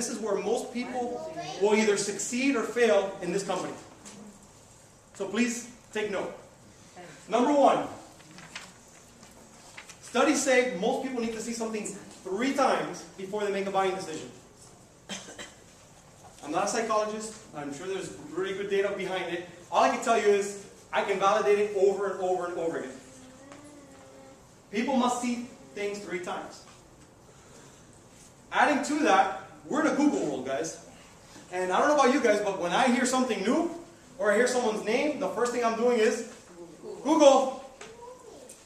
this is where most people will either succeed or fail in this company. So please take note. Number one, studies say most people need to see something 3 times before they make a buying decision. I'm not a psychologist. I'm sure there's really good data behind it. All I can tell you is I can validate it over and over and over again. People must see things 3 times. Adding to that, we're in a Google world, guys. And I don't know about you guys, but when I hear something new, or I hear someone's name, the first thing I'm doing is Google.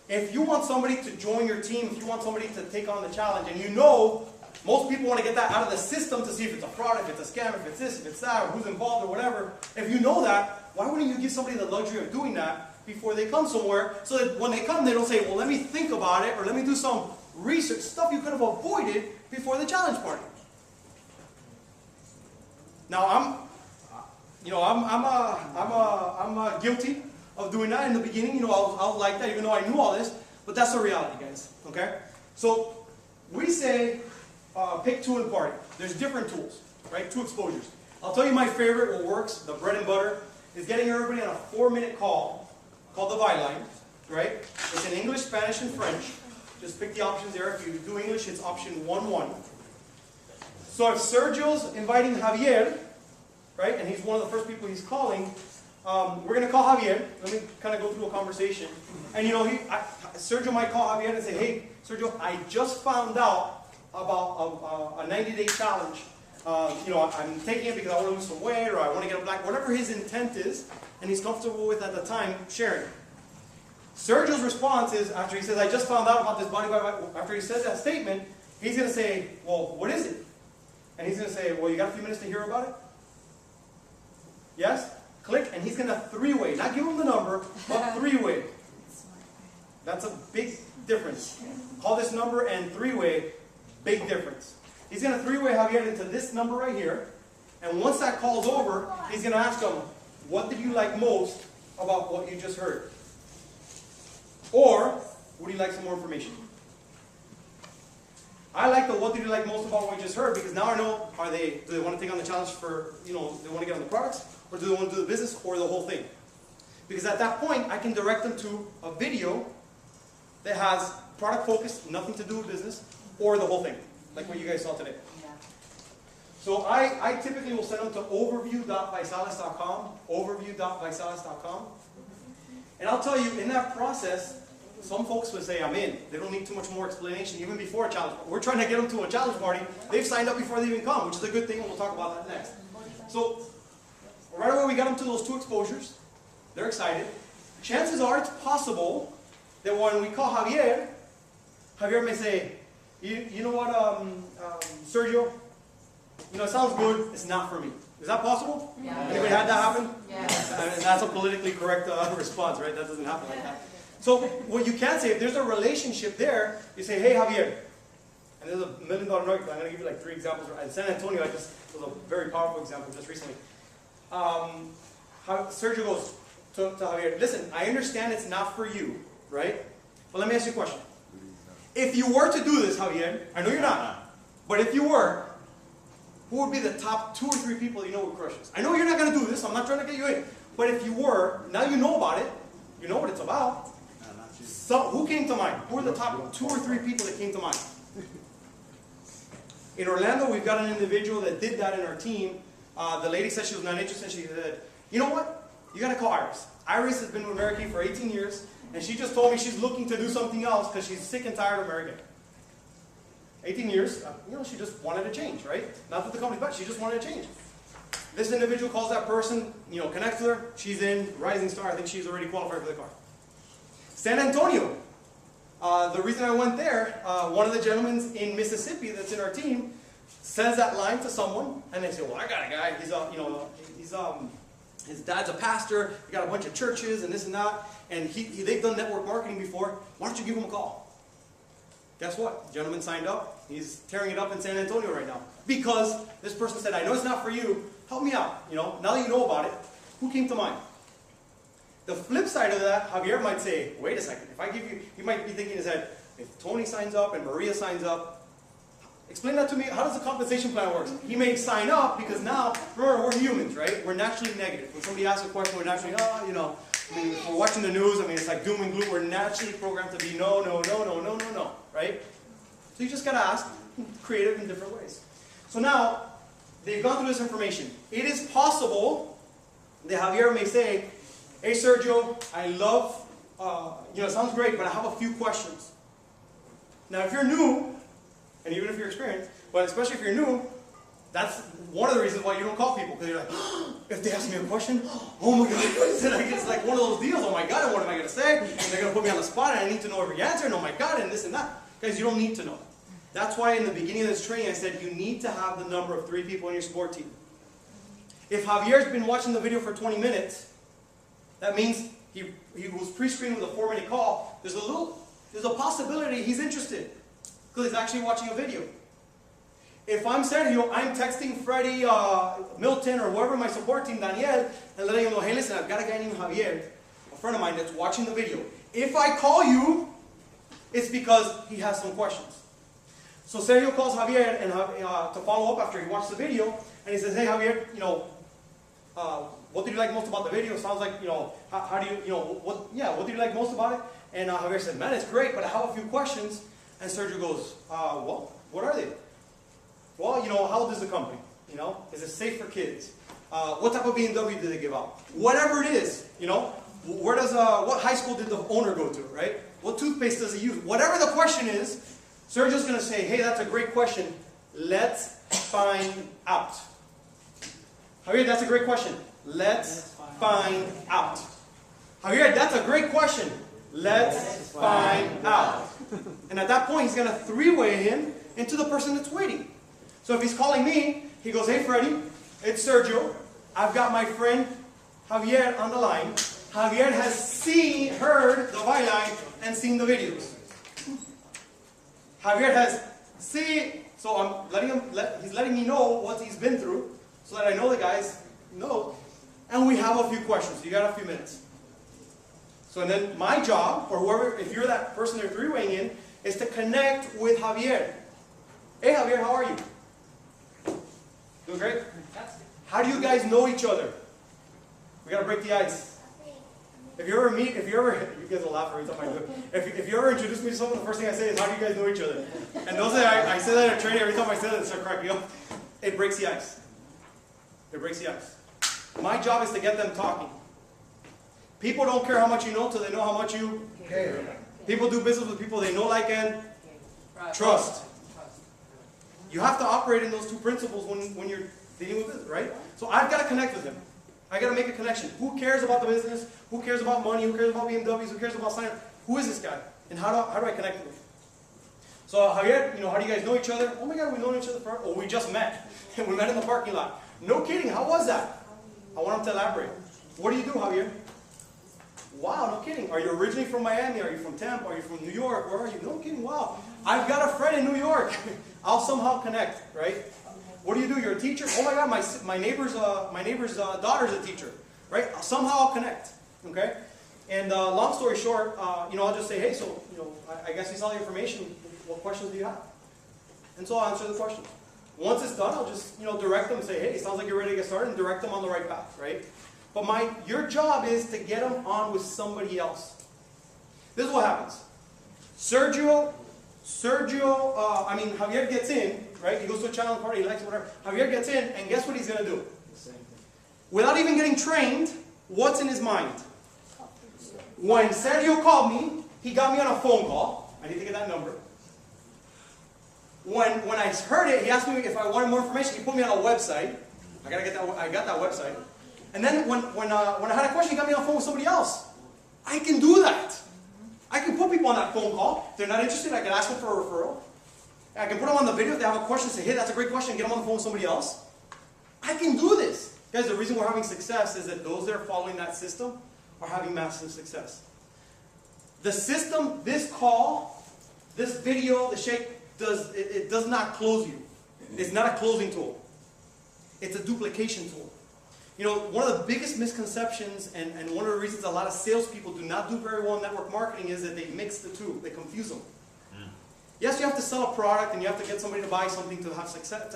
If you want somebody to join your team, if you want somebody to take on the challenge, and you know, most people want to get that out of the system to see if it's a fraud, if it's a scam, if it's this, if it's that, or who's involved or whatever. If you know that, why wouldn't you give somebody the luxury of doing that before they come somewhere, so that when they come, they don't say, well, let me think about it, or let me do some research, stuff you could have avoided before the challenge party. Now, I'm guilty of doing that in the beginning. I was like that, even though I knew all this. But that's the reality, guys. Okay? So we say pick 2 and party. There's different tools, right? 2 exposures. I'll tell you my favorite, what works, the bread and butter, is getting everybody on a 4-minute call called the Byline, right? It's in English, Spanish, and French. Just pick the options there. If you do English, it's option 1-1. So if Sergio's inviting Javier, right, and he's one of the first people he's calling, we're going to call Javier. Let me kind of go through a conversation. And Sergio might call Javier and say, hey, Sergio, I just found out about a 90-day challenge. I'm taking it because I want to lose some weight, or I want to get a black, whatever his intent is, and he's comfortable with at the time sharing. Sergio's response is, after he says, I just found out about this body by body, after he says that statement, he's going to say, well, what is it? And he's going to say, well, you got a few minutes to hear about it? Yes? Click, and he's going to 3-way. Not give him the number, but 3-way. That's a big difference. Call this number and 3-way, big difference. He's going to 3-way Javier into this number right here. And once that call's over, he's going to ask him, what did you like most about what you just heard? Or, would you like some more information? I like the what did you like most about what we just heard, because now I know, do they want to take on the challenge for, they want to get on the products, or do they want to do the business, or the whole thing? Because at that point, I can direct them to a video that has product focus, nothing to do with business, or the whole thing, like what you guys saw today. Yeah. So I typically will send them to overview.visalus.com, overview.visalus.com. And I'll tell you, in that process, some folks would say, I'm in. They don't need too much more explanation, even before a challenge. We're trying to get them to a challenge party. They've signed up before they even come, which is a good thing, and we'll talk about that next. So, right away we got them to those 2 exposures. They're excited. Chances are it's possible that when we call Javier, Javier may say, you know what, Sergio, it sounds good, it's not for me. Is that possible? Yeah. Anybody had that happen? Yeah. And that's a politically correct response, right? That doesn't happen like that. So what you can say, if there's a relationship there, you say, hey, Javier, and there's a $1 million nugget. I'm going to give you like 3 examples. In San Antonio, was a very powerful example just recently. Sergio goes to Javier, listen, I understand it's not for you, right? But let me ask you a question. If you were to do this, Javier, I know you're not, but if you were, who would be the top 2 or 3 people you know would crush this? I know you're not going to do this. I'm not trying to get you in. But if you were, now you know about it. You know what it's about. So, who came to mind? Who are the top 2 or 3 people that came to mind? In Orlando, we've got an individual that did that in our team. The lady said she was not interested. She said, you know what? You got to call Iris. Iris has been with American for 18 years. And she just told me she's looking to do something else because she's sick and tired of American. 18 years, she just wanted to change, right? Not that the company's bad, she just wanted to change. This individual calls that person, connects with her, she's in, rising star, I think she's already qualified for the car. San Antonio, the reason I went there, one of the gentlemen in Mississippi that's in our team says that line to someone, and they say, well, I got a guy, his dad's a pastor, he got a bunch of churches and this and that, and they've done network marketing before, why don't you give him a call? Guess what? The gentleman signed up. He's tearing it up in San Antonio right now. Because this person said, I know it's not for you. Help me out. Now that you know about it, who came to mind? The flip side of that, Javier might say, wait a second. If I give you, he might be thinking in his head, if Tony signs up and Maria signs up, Explain that to me. How does the compensation plan work? He may sign up because now, remember, we're humans, right? We're naturally negative. When somebody asks a question, we're naturally, you know, I mean, if we're watching the news, I mean, it's like doom and gloom. We're naturally programmed to be no, no, no, no, no, no, no, right? So you just got to ask, creative in different ways. So now, they've gone through this information. It is possible that Javier may say, hey, Sergio, I love, you know, it sounds great, but I have a few questions. Now, if you're new, and even if you're experienced, but especially if you're new, that's one of the reasons why you don't call people. Because you're like, if they ask me a question, oh my God, what is it? It's like one of those deals. Oh my God, and what am I going to say? And they're going to put me on the spot, and I need to know every answer. And oh my God, and this and that. Guys, you don't need to know. That's why in the beginning of this training I said you need to have the number of 3 people in your support team. If Javier's been watching the video for 20 minutes, that means he was pre-screened with a 4-minute call. There's a possibility he's interested because he's actually watching a video. If I'm Sergio, I'm texting Freddy, Milton, or whoever my support team, Daniel, and letting him know, hey, listen, I've got a guy named Javier, a friend of mine that's watching the video. If I call you, it's because he has some questions. So Sergio calls Javier and to follow up after he watched the video, and he says, hey, Javier, you know, what did you like most about the video? Sounds like, you know, how do you know, what did you like most about it? And Javier said, man, it's great, but I have a few questions. And Sergio goes, well, what are they? Well, you know, how old is the company? You know, is it safe for kids? What type of BMW did they give out? Whatever it is, you know, where does what high school did the owner go to, right? What toothpaste does he use? Whatever the question is, Sergio's going to say, hey, that's a great question. Let's find out. Javier, that's a great question. Let's find out. Javier, that's a great question. Let's find out. And at that point, he's going to 3-way him into the person that's waiting. So if he's calling me, he goes, hey, Freddy, it's Sergio. I've got my friend Javier on the line. Javier has heard the byline and seen the videos. Javier has so I'm letting him, he's letting me know what he's been through so that I know the guys know. And we have a few questions. So you got a few minutes. So and then my job, or whoever, if you're that person they're 3-waying in, is to connect with Javier. Hey, Javier, how are you? Doing great? How do you guys know each other? We got to break the ice. If you ever, you guys will laugh every time I do it. If you ever introduce me to someone, the first thing I say is, how do you guys know each other? And those that I say that at training, every time I say that, they start cracking up. It breaks the ice. It breaks the ice. My job is to get them talking. People don't care how much you know until they know how much you care. People do business with people they know, like, and trust. You have to operate in those 2 principles when you're dealing with this, right? So I've got to connect with them. I got to make a connection. Who cares about the business? Who cares about money? Who cares about BMWs? Who cares about signing? Who is this guy? And how do I connect with him? So Javier, you know, how do you guys know each other? Oh my God, we've known each other forever. Oh, we just met. And we met in the parking lot. No kidding. How was that? I want him to elaborate. What do you do, Javier? Wow, no kidding. Are you originally from Miami? Are you from Tampa? Are you from New York? Where are you? No kidding. Wow. I've got a friend in New York. I'll somehow connect, right? What do you do? You're a teacher? Oh my God, my neighbor's daughter's a teacher, right? Somehow I'll connect, okay? And long story short, you know, I'll just say, hey, so, you know, I guess you saw the information. What questions do you have? And so I'll answer the questions. Once it's done, I'll just, you know, direct them and say, hey, it sounds like you're ready to get started, and direct them on the right path, right? But your job is to get them on with somebody else. This is what happens. Javier gets in, right? He goes to a challenge party, he likes it, whatever. Javier gets in, and guess what he's going to do? Without even getting trained, what's in his mind? When Sergio called me, he got me on a phone call. I need to get that number. When I heard it, he asked me if I wanted more information. He put me on a website. I got that website. And then when I had a question, he got me on the phone with somebody else. I can do that. I can put people on that phone call. If they're not interested, I can ask them for a referral. I can put them on the video. If they have a question, say, hey, that's a great question. Get them on the phone with somebody else. I can do this. Guys, the reason we're having success is that those that are following that system are having massive success. The system, this call, this video, the shake, it does not close you. It's not a closing tool. It's a duplication tool. You know, one of the biggest misconceptions and one of the reasons a lot of salespeople do not do very well in network marketing is that they mix the two. They confuse them. Yes, you have to sell a product and you have to get somebody to buy something to have success,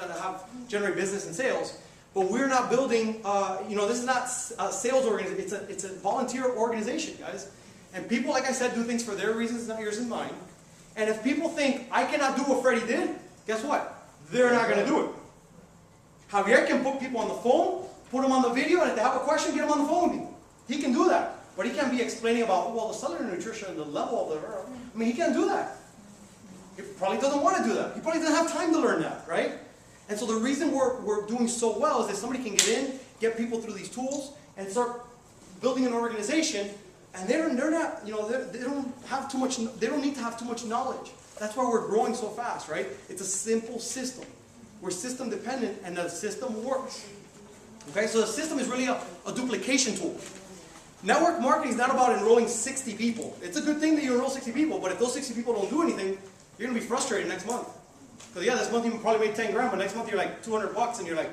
generate business and sales. But we're not building, this is not a sales organization. It's a volunteer organization, guys. And people, like I said, do things for their reasons, not yours and mine. And if people think, I cannot do what Freddy did, guess what? They're not going to do it. Javier can put people on the phone, put them on the video, and if they have a question, get them on the phone with people. He can do that. But he can't be explaining about, well, the cellular nutrition and the level of the... I mean, he can't do that. He probably doesn't want to do that. He probably doesn't have time to learn that, right? And so the reason we're doing so well is that somebody can get in, get people through these tools, and start building an organization, and they don't need to have too much knowledge. That's why we're growing so fast, right? It's a simple system. We're system dependent, and the system works. Okay, so the system is really a duplication tool. Network marketing is not about enrolling 60 people. It's a good thing that you enroll 60 people, but if those 60 people don't do anything, you're going to be frustrated next month. Because yeah, this month you probably made 10 grand, but next month you're like $200 and you're like,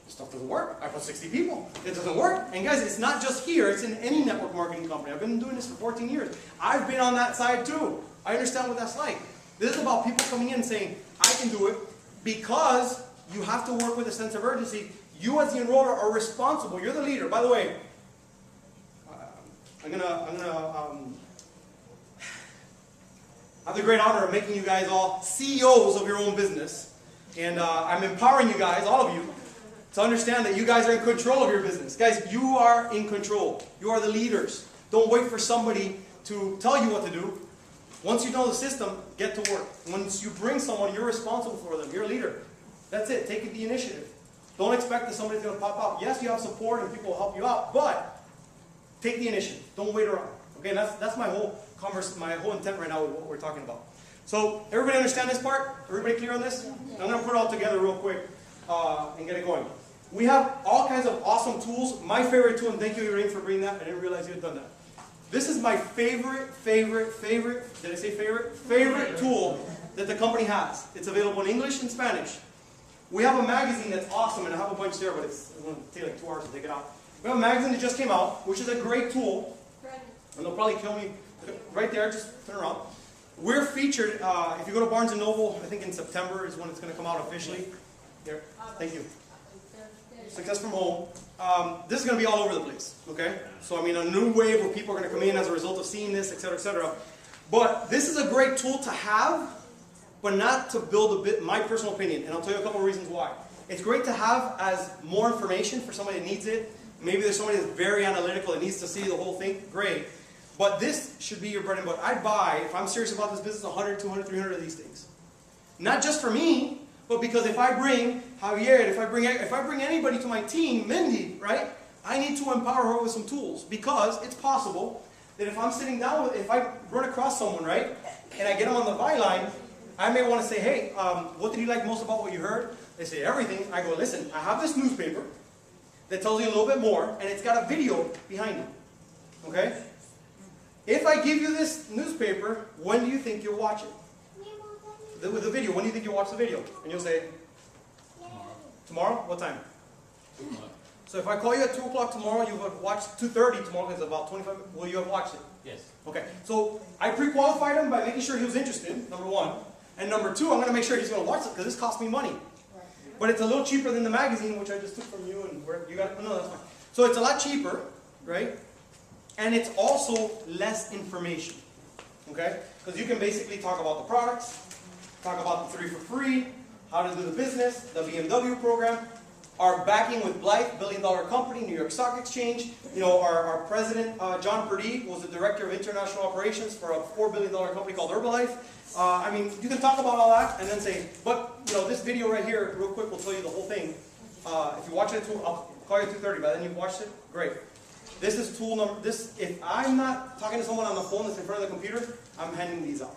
this stuff doesn't work. I put 60 people. It doesn't work. And guys, it's not just here. It's in any network marketing company. I've been doing this for 14 years. I've been on that side too. I understand what that's like. This is about people coming in and saying, I can do it, because you have to work with a sense of urgency. You as the enroller are responsible. You're the leader. By the way, I'm gonna have the great honor of making you guys all CEOs of your own business. And I'm empowering you guys, all of you, to understand that you guys are in control of your business. Guys, you are in control. You are the leaders. Don't wait for somebody to tell you what to do. Once you know the system, get to work. Once you bring someone, you're responsible for them. You're a leader. That's it. Take the initiative. Don't expect that somebody's going to pop out. Yes, you have support and people will help you out, but take the initiative. Don't wait around. Okay, and that's my whole intent right now with what we're talking about. So, everybody understand this part? Everybody clear on this? I'm going to put it all together real quick and get it going. We have all kinds of awesome tools. My favorite tool, and thank you, Irene, for bringing that. I didn't realize you had done that. This is my favorite, did I say favorite? Favorite tool that the company has. It's available in English and Spanish. We have a magazine that's awesome, and I have a bunch there, but it's going to take like 2 hours to take it out. We have a magazine that just came out, which is a great tool. And they'll probably kill me right there, just turn around. We're featured, if you go to Barnes & Noble, I think in September is when it's going to come out officially. Here, thank you. Success from Home. This is going to be all over the place, okay? So, I mean, a new wave where people are going to come in as a result of seeing this, etc., etc. But this is a great tool to have, but not to build my personal opinion, and I'll tell you a couple of reasons why. It's great to have as more information for somebody that needs it. Maybe there's somebody that's very analytical that needs to see the whole thing. Great. But this should be your bread and butter. I'd buy, if I'm serious about this business, 100, 200, 300 of these things. Not just for me, but because if I bring Javier, if I bring anybody to my team, Mindy, right? I need to empower her with some tools, because it's possible that if I'm sitting down, if I run across someone, right, and I get them on the byline, I may want to say, hey, what did you like most about what you heard? They say everything. I go, listen, I have this newspaper that tells you a little bit more, and it's got a video behind it. Okay? If I give you this newspaper, when do you think you'll watch it? With the video, when do you think you'll watch the video? And you'll say, tomorrow? What time? So if I call you at 2 o'clock tomorrow, you have watched 2:30 tomorrow, because it's about 25 minutes. Will you have watched it? Yes. Okay. So I pre-qualified him by making sure he was interested, number one. And number two, I'm going to make sure he's going to watch it, because this costs me money. But it's a little cheaper than the magazine, which I just took from you and where you got. Oh, no, that's fine. So it's a lot cheaper, right? And it's also less information. Okay? Because you can basically talk about the products, talk about the 3 for free, how to do the business, the BMW program, our backing with Blythe, billion-dollar company, New York Stock Exchange. You know, our president, John Purdy, was the director of international operations for a $4 billion company called Herbalife. I mean, you can talk about all that and then say, but, you know, this video right here, real quick, will tell you the whole thing. If you watch it, I'll call you at 2:30. By then you've watched it? Great. This is tool number, if I'm not talking to someone on the phone that's in front of the computer, I'm handing these out.